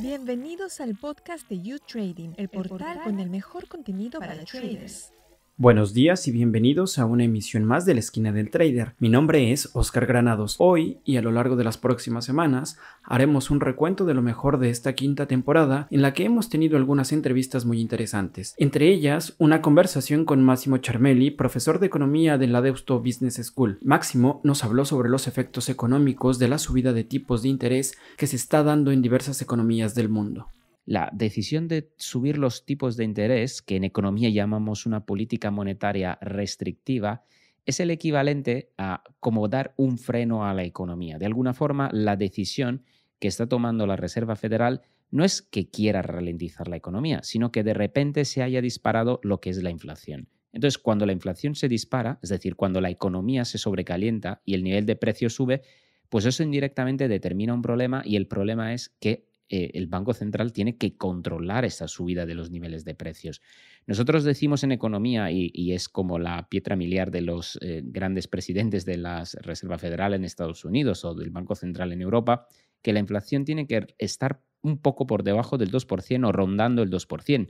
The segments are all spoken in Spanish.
Bienvenidos al podcast de You Trading, el portal con el mejor contenido para traders. Buenos días y bienvenidos a una emisión más de la Esquina del Trader. Mi nombre es Oscar Granados. Hoy y a lo largo de las próximas semanas haremos un recuento de lo mejor de esta quinta temporada en la que hemos tenido algunas entrevistas muy interesantes. Entre ellas, una conversación con Máximo Charmelli, profesor de economía de la Deusto Business School. Máximo nos habló sobre los efectos económicos de la subida de tipos de interés que se está dando en diversas economías del mundo. La decisión de subir los tipos de interés, que en economía llamamos una política monetaria restrictiva, es el equivalente a como dar un freno a la economía. De alguna forma, la decisión que está tomando la Reserva Federal no es que quiera ralentizar la economía, sino que de repente se haya disparado lo que es la inflación. Entonces, cuando la inflación se dispara, es decir, cuando la economía se sobrecalienta y el nivel de precios sube, pues eso indirectamente determina un problema y el problema es que el Banco Central tiene que controlar esta subida de los niveles de precios. Nosotros decimos en economía, y es como la piedra miliar de los grandes presidentes de la Reserva Federal en Estados Unidos o del Banco Central en Europa, que la inflación tiene que estar un poco por debajo del 2% o rondando el 2%.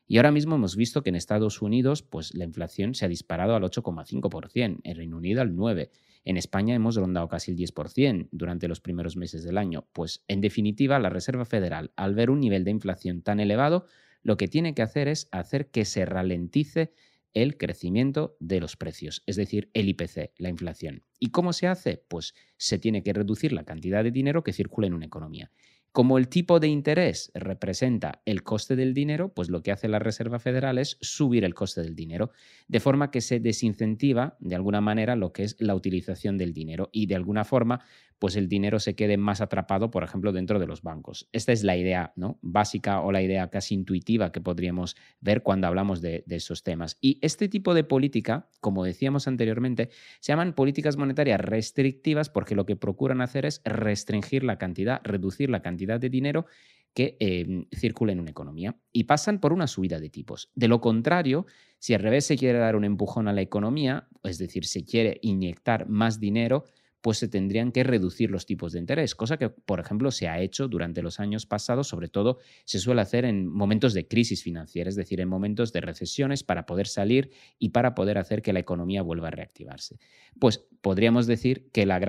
Y ahora mismo hemos visto que en Estados Unidos pues, la inflación se ha disparado al 8,5%, en Reino Unido al 9%. En España hemos rondado casi el 10% durante los primeros meses del año. Pues, en definitiva, la Reserva Federal, al ver un nivel de inflación tan elevado, lo que tiene que hacer es hacer que se ralentice el crecimiento de los precios, es decir, el IPC, la inflación. ¿Y cómo se hace? Pues se tiene que reducir la cantidad de dinero que circula en una economía. Como el tipo de interés representa el coste del dinero, pues lo que hace la Reserva Federal es subir el coste del dinero, de forma que se desincentiva de alguna manera lo que es la utilización del dinero y de alguna forma pues el dinero se quede más atrapado, por ejemplo, dentro de los bancos. Esta es la idea, ¿no?, básica o la idea casi intuitiva que podríamos ver cuando hablamos de esos temas. Y este tipo de política, como decíamos anteriormente, se llaman políticas monetarias restrictivas porque lo que procuran hacer es restringir la cantidad, reducir la cantidad de dinero que circula en una economía y pasan por una subida de tipos. De lo contrario, si al revés se quiere dar un empujón a la economía, es decir, se quiere inyectar más dinero, pues se tendrían que reducir los tipos de interés, cosa que, por ejemplo, se ha hecho durante los años pasados, sobre todo se suele hacer en momentos de crisis financiera, es decir, en momentos de recesiones para poder salir y para poder hacer que la economía vuelva a reactivarse. Pues podríamos decir que a la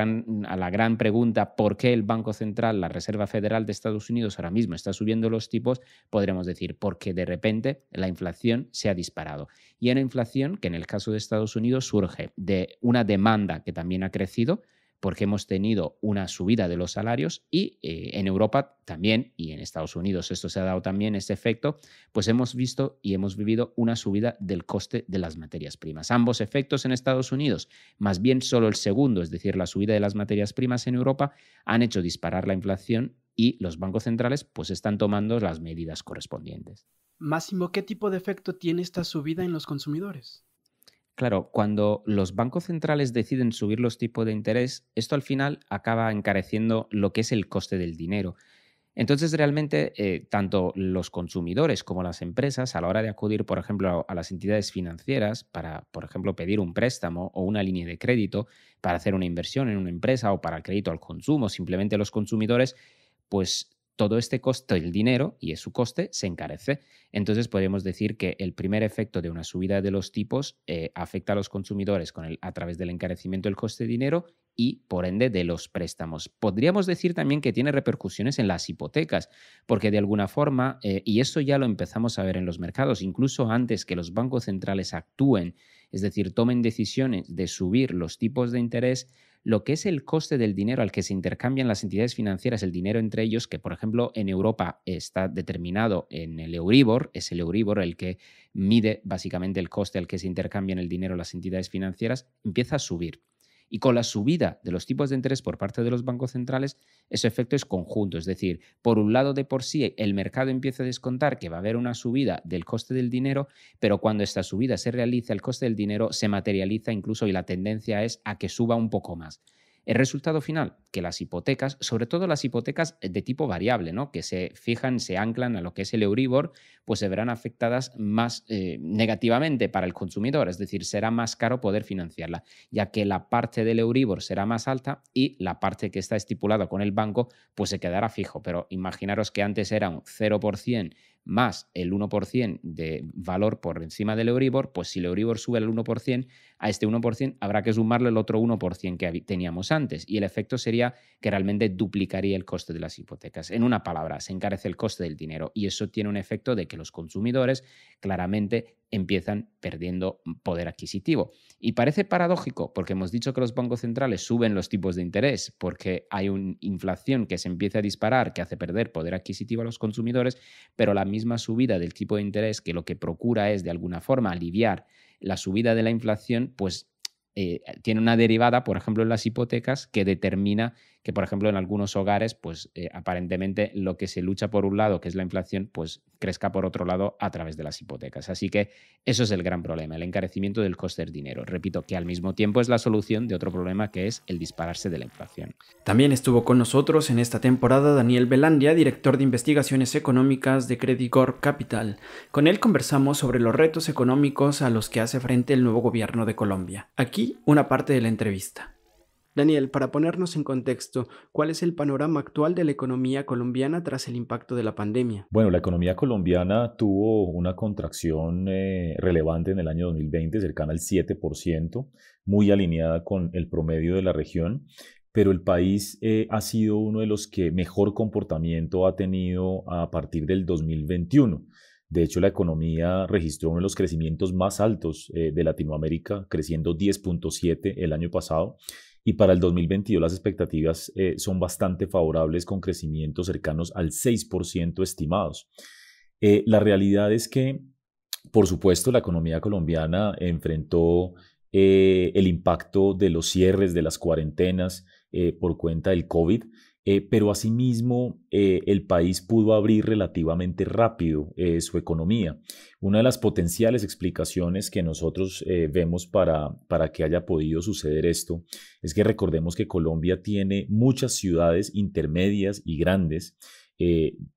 gran pregunta ¿por qué el Banco Central, la Reserva Federal de Estados Unidos ahora mismo está subiendo los tipos? Podríamos decir porque de repente la inflación se ha disparado. Y una inflación que en el caso de Estados Unidos surge de una demanda que también ha crecido, porque hemos tenido una subida de los salarios y en Europa también, y en Estados Unidos esto se ha dado también, ese efecto, pues hemos visto y hemos vivido una subida del coste de las materias primas. Ambos efectos en Estados Unidos, más bien solo el segundo, es decir, la subida de las materias primas en Europa, han hecho disparar la inflación y los bancos centrales pues están tomando las medidas correspondientes. Máximo, ¿qué tipo de efecto tiene esta subida en los consumidores? Claro, cuando los bancos centrales deciden subir los tipos de interés, esto al final acaba encareciendo lo que es el coste del dinero. Entonces, realmente, tanto los consumidores como las empresas, a la hora de acudir, por ejemplo, a las entidades financieras para, por ejemplo, pedir un préstamo o una línea de crédito para hacer una inversión en una empresa o para el crédito al consumo, simplemente los consumidores, pues todo este coste del dinero y su coste se encarece. Entonces podríamos decir que el primer efecto de una subida de los tipos afecta a los consumidores a través del encarecimiento del coste de dinero y por ende de los préstamos. Podríamos decir también que tiene repercusiones en las hipotecas, porque de alguna forma, y eso ya lo empezamos a ver en los mercados, incluso antes que los bancos centrales actúen, es decir, tomen decisiones de subir los tipos de interés, lo que es el coste del dinero al que se intercambian las entidades financieras, el dinero entre ellos, que por ejemplo en Europa está determinado en el Euribor, es el Euribor el que mide básicamente el coste al que se intercambian el dinero las entidades financieras, empieza a subir. Y con la subida de los tipos de interés por parte de los bancos centrales, ese efecto es conjunto. Es decir, por un lado de por sí el mercado empieza a descontar que va a haber una subida del coste del dinero, pero cuando esta subida se realiza, el coste del dinero se materializa incluso y la tendencia es a que suba un poco más. El resultado final, que las hipotecas, sobre todo las hipotecas de tipo variable, ¿no? Que se fijan, se anclan a lo que es el Euribor, pues se verán afectadas más negativamente para el consumidor, es decir, será más caro poder financiarla, ya que la parte del Euribor será más alta y la parte que está estipulada con el banco pues se quedará fijo. Pero imaginaros que antes era un 0% más el 1% de valor por encima del Euribor, pues si el Euribor sube el 1%, a este 1% habrá que sumarle el otro 1% que teníamos antes y el efecto sería que realmente duplicaría el coste de las hipotecas. En una palabra, se encarece el coste del dinero y eso tiene un efecto de que los consumidores claramente empiezan perdiendo poder adquisitivo. Y parece paradójico porque hemos dicho que los bancos centrales suben los tipos de interés porque hay una inflación que se empieza a disparar, que hace perder poder adquisitivo a los consumidores, pero la misma subida del tipo de interés que lo que procura es de alguna forma aliviar la subida de la inflación, pues tiene una derivada, por ejemplo, en las hipotecas que determina que, por ejemplo, en algunos hogares, pues aparentemente lo que se lucha por un lado, que es la inflación, pues crezca por otro lado a través de las hipotecas. Así que eso es el gran problema, el encarecimiento del coste del dinero. Repito, que al mismo tiempo es la solución de otro problema que es el dispararse de la inflación. También estuvo con nosotros en esta temporada Daniel Velandia, director de investigaciones económicas de Credit Corp Capital. Con él conversamos sobre los retos económicos a los que hace frente el nuevo gobierno de Colombia. Aquí una parte de la entrevista. Daniel, para ponernos en contexto, ¿cuál es el panorama actual de la economía colombiana tras el impacto de la pandemia? Bueno, la economía colombiana tuvo una contracción relevante en el año 2020, cercana al 7%, muy alineada con el promedio de la región, pero el país ha sido uno de los que mejor comportamiento ha tenido a partir del 2021. De hecho, la economía registró uno de los crecimientos más altos de Latinoamérica, creciendo 10.7 el año pasado. Y para el 2022 las expectativas son bastante favorables con crecimientos cercanos al 6% estimados. La realidad es que, por supuesto, la economía colombiana enfrentó el impacto de los cierres, de las cuarentenas por cuenta del COVID, pero asimismo el país pudo abrir relativamente rápido su economía. Una de las potenciales explicaciones que nosotros vemos para que haya podido suceder esto es que recordemos que Colombia tiene muchas ciudades intermedias y grandes.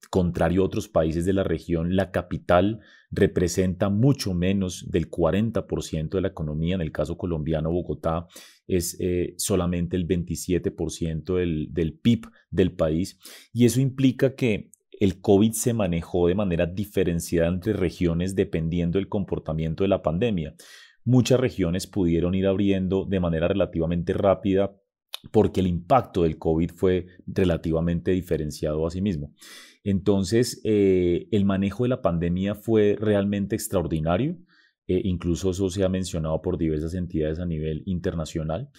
Contrario a otros países de la región, la capital representa mucho menos del 40% de la economía. En el caso colombiano, Bogotá es solamente el 27% del PIB del país, y eso implica que el COVID se manejó de manera diferenciada entre regiones dependiendo del comportamiento de la pandemia. Muchas regiones pudieron ir abriendo de manera relativamente rápida porque el impacto del COVID fue relativamente diferenciado a sí mismo. Entonces, el manejo de la pandemia fue realmente extraordinario. Incluso eso se ha mencionado por diversas entidades a nivel internacional,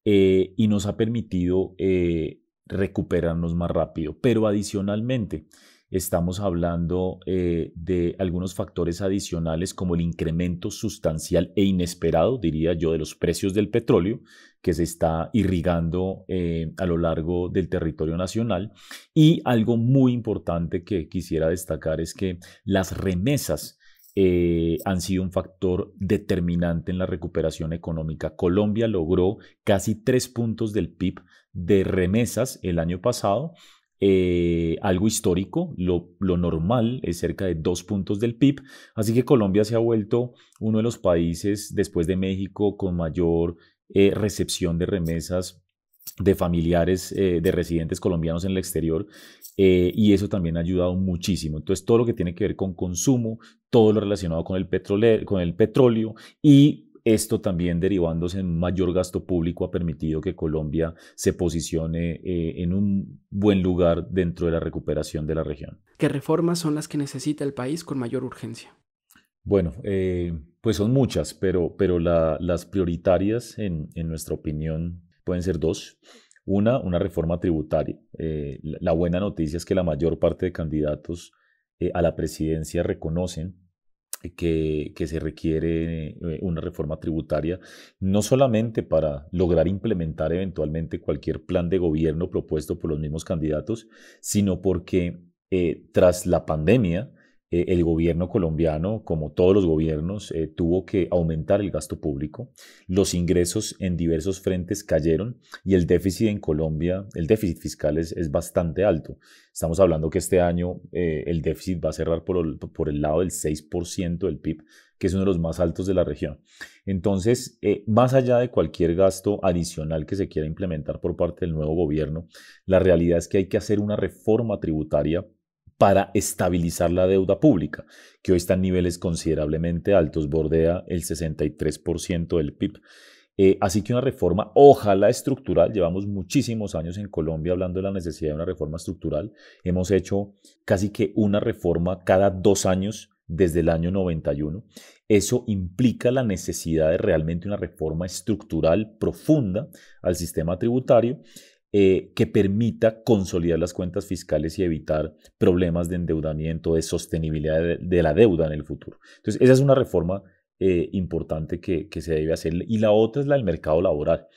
y nos ha permitido recuperarnos más rápido. Pero adicionalmente, estamos hablando de algunos factores adicionales como el incremento sustancial e inesperado, diría yo, de los precios del petróleo que se está irrigando a lo largo del territorio nacional. Y algo muy importante que quisiera destacar es que las remesas han sido un factor determinante en la recuperación económica. Colombia logró casi 3 puntos del PIB de remesas el año pasado, algo histórico. Lo normal es cerca de 2 puntos del PIB, así que Colombia se ha vuelto uno de los países, después de México, con mayor recepción de remesas de familiares de residentes colombianos en el exterior, y eso también ha ayudado muchísimo. Entonces, todo lo que tiene que ver con consumo, todo lo relacionado con el petróleo, y esto también derivándose en un mayor gasto público ha permitido que Colombia se posicione en un buen lugar dentro de la recuperación de la región. ¿Qué reformas son las que necesita el país con mayor urgencia? Bueno, pues son muchas, pero las prioritarias en nuestra opinión pueden ser dos. Una reforma tributaria. La buena noticia es que la mayor parte de candidatos a la presidencia reconocen que se requiere una reforma tributaria, no solamente para lograr implementar eventualmente cualquier plan de gobierno propuesto por los mismos candidatos, sino porque tras la pandemia el gobierno colombiano, como todos los gobiernos, tuvo que aumentar el gasto público. Los ingresos en diversos frentes cayeron y el déficit en Colombia, el déficit fiscal es bastante alto. Estamos hablando que este año el déficit va a cerrar por el lado del 6% del PIB, que es uno de los más altos de la región. Entonces, más allá de cualquier gasto adicional que se quiera implementar por parte del nuevo gobierno, la realidad es que hay que hacer una reforma tributaria para estabilizar la deuda pública, que hoy está en niveles considerablemente altos, bordea el 63% del PIB. Así que una reforma, ojalá estructural, llevamos muchísimos años en Colombia hablando de la necesidad de una reforma estructural, hemos hecho casi que una reforma cada 2 años desde el año 91. Eso implica la necesidad de realmente una reforma estructural profunda al sistema tributario, que permita consolidar las cuentas fiscales y evitar problemas de endeudamiento, de sostenibilidad de la deuda en el futuro. Entonces, esa es una reforma importante que se debe hacer. Y la otra es la del mercado laboral.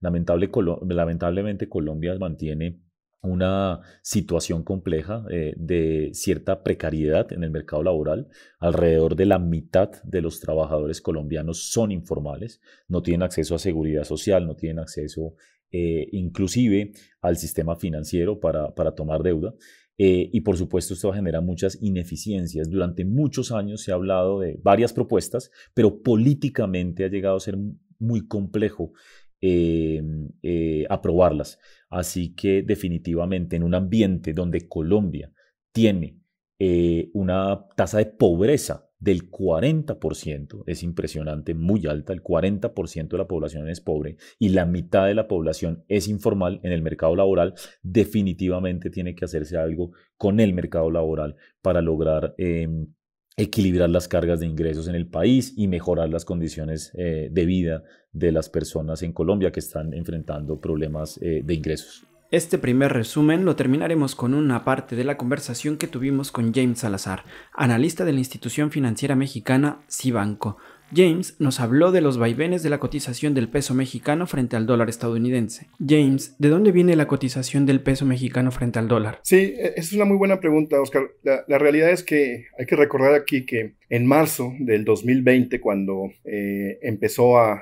Lamentablemente, Colombia mantiene una situación compleja de cierta precariedad en el mercado laboral. Alrededor de la mitad de los trabajadores colombianos son informales, no tienen acceso a seguridad social, no tienen acceso inclusive al sistema financiero para tomar deuda. Y por supuesto esto genera muchas ineficiencias. Durante muchos años se ha hablado de varias propuestas, pero políticamente ha llegado a ser muy complejo aprobarlas. Así que definitivamente en un ambiente donde Colombia tiene una tasa de pobreza del 40%, es impresionante, muy alta, el 40% de la población es pobre y la mitad de la población es informal en el mercado laboral, definitivamente tiene que hacerse algo con el mercado laboral para lograr equilibrar las cargas de ingresos en el país y mejorar las condiciones de vida de las personas en Colombia que están enfrentando problemas de ingresos. Este primer resumen lo terminaremos con una parte de la conversación que tuvimos con James Salazar, analista de la institución financiera mexicana Cibanco. James nos habló de los vaivenes de la cotización del peso mexicano frente al dólar estadounidense. James, ¿de dónde viene la cotización del peso mexicano frente al dólar? Sí, esa es una muy buena pregunta, Oscar. La realidad es que hay que recordar aquí que en marzo del 2020, cuando empezó a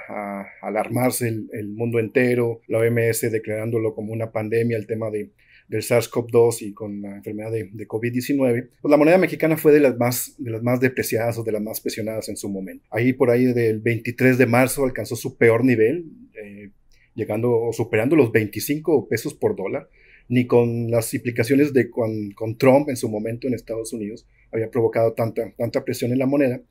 alarmarse el mundo entero, la OMS declarándolo como una pandemia, el tema del SARS-CoV-2 y con la enfermedad de COVID-19, pues la moneda mexicana fue de las más depreciadas o de las más presionadas en su momento. Ahí por ahí del 23 de marzo alcanzó su peor nivel, llegando o superando los 25 pesos por dólar. Ni con las implicaciones con Trump en su momento en Estados Unidos había provocado tanta presión en la moneda.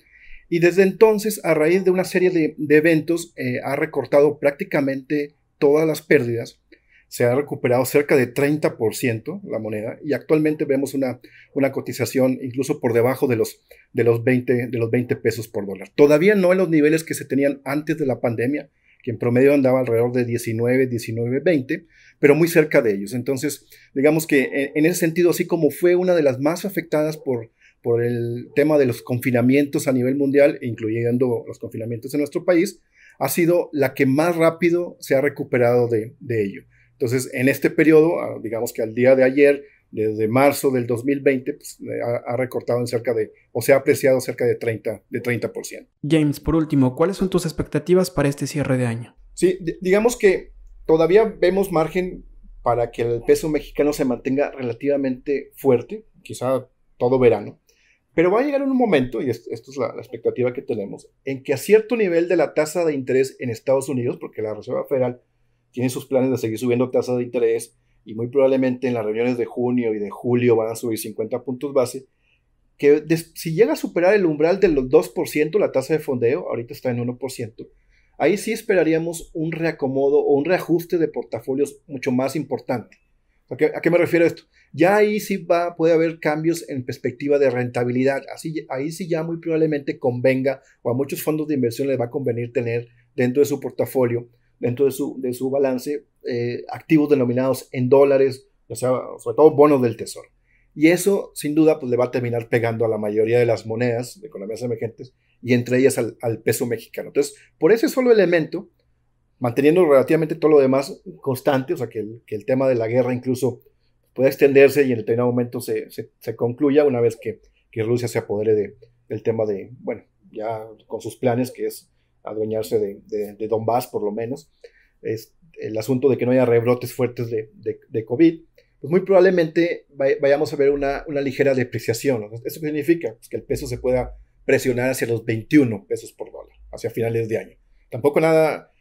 Y desde entonces, a raíz de una serie de eventos, ha recortado prácticamente todas las pérdidas. Se ha recuperado cerca de 30% la moneda y actualmente vemos una cotización incluso por debajo de los 20 pesos por dólar. Todavía no en los niveles que se tenían antes de la pandemia, que en promedio andaba alrededor de 19, 20, pero muy cerca de ellos. Entonces, digamos que en ese sentido, así como fue una de las más afectadas por el tema de los confinamientos a nivel mundial, incluyendo los confinamientos en nuestro país, ha sido la que más rápido se ha recuperado de ello. Entonces, en este periodo, digamos que al día de ayer, desde marzo del 2020, pues, ha recortado se ha apreciado cerca de 30%. James, por último, ¿cuáles son tus expectativas para este cierre de año? Sí, digamos que todavía vemos margen para que el peso mexicano se mantenga relativamente fuerte, quizá todo verano, pero va a llegar un momento, y esto es la expectativa que tenemos, en que a cierto nivel de la tasa de interés en Estados Unidos, porque la Reserva Federal tiene sus planes de seguir subiendo tasas de interés y muy probablemente en las reuniones de junio y de julio van a subir 50 puntos base, que si llega a superar el umbral de los 2%, la tasa de fondeo, ahorita está en 1%, ahí sí esperaríamos un reacomodo o un reajuste de portafolios mucho más importante. ¿A qué me refiero a esto? Ya ahí sí puede haber cambios en perspectiva de rentabilidad. Ahí sí ya muy probablemente convenga, o a muchos fondos de inversión les va a convenir tener dentro de su portafolio, dentro de su balance, activos denominados en dólares, o sea, sobre todo bonos del tesoro. Y eso, sin duda, pues le va a terminar pegando a la mayoría de las monedas de economías emergentes y entre ellas al peso mexicano. Entonces, por ese solo elemento, manteniendo relativamente todo lo demás constante, o sea, que el tema de la guerra incluso pueda extenderse y en determinado momento se concluya una vez que que Rusia se apodere del tema de, bueno, ya con sus planes, que es adueñarse de Donbass por lo menos, es el asunto de que no haya rebrotes fuertes de COVID, pues muy probablemente vayamos a ver una ligera depreciación, ¿no? ¿Eso qué significa? Pues que el peso se pueda presionar hacia los 21 pesos por dólar, hacia finales de año. Tampoco nada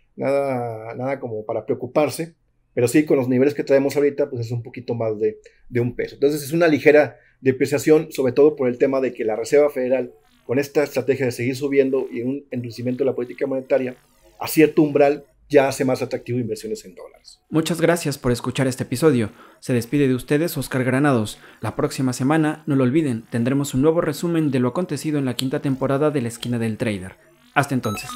como para preocuparse, pero sí con los niveles que traemos ahorita, pues es un poquito más de un peso. Entonces es una ligera depreciación, sobre todo por el tema de que la Reserva Federal, con esta estrategia de seguir subiendo y un endurecimiento de la política monetaria, a cierto umbral ya hace más atractivo inversiones en dólares. Muchas gracias por escuchar este episodio. Se despide de ustedes Oscar Granados. La próxima semana, no lo olviden, tendremos un nuevo resumen de lo acontecido en la quinta temporada de La Esquina del Trader. Hasta entonces.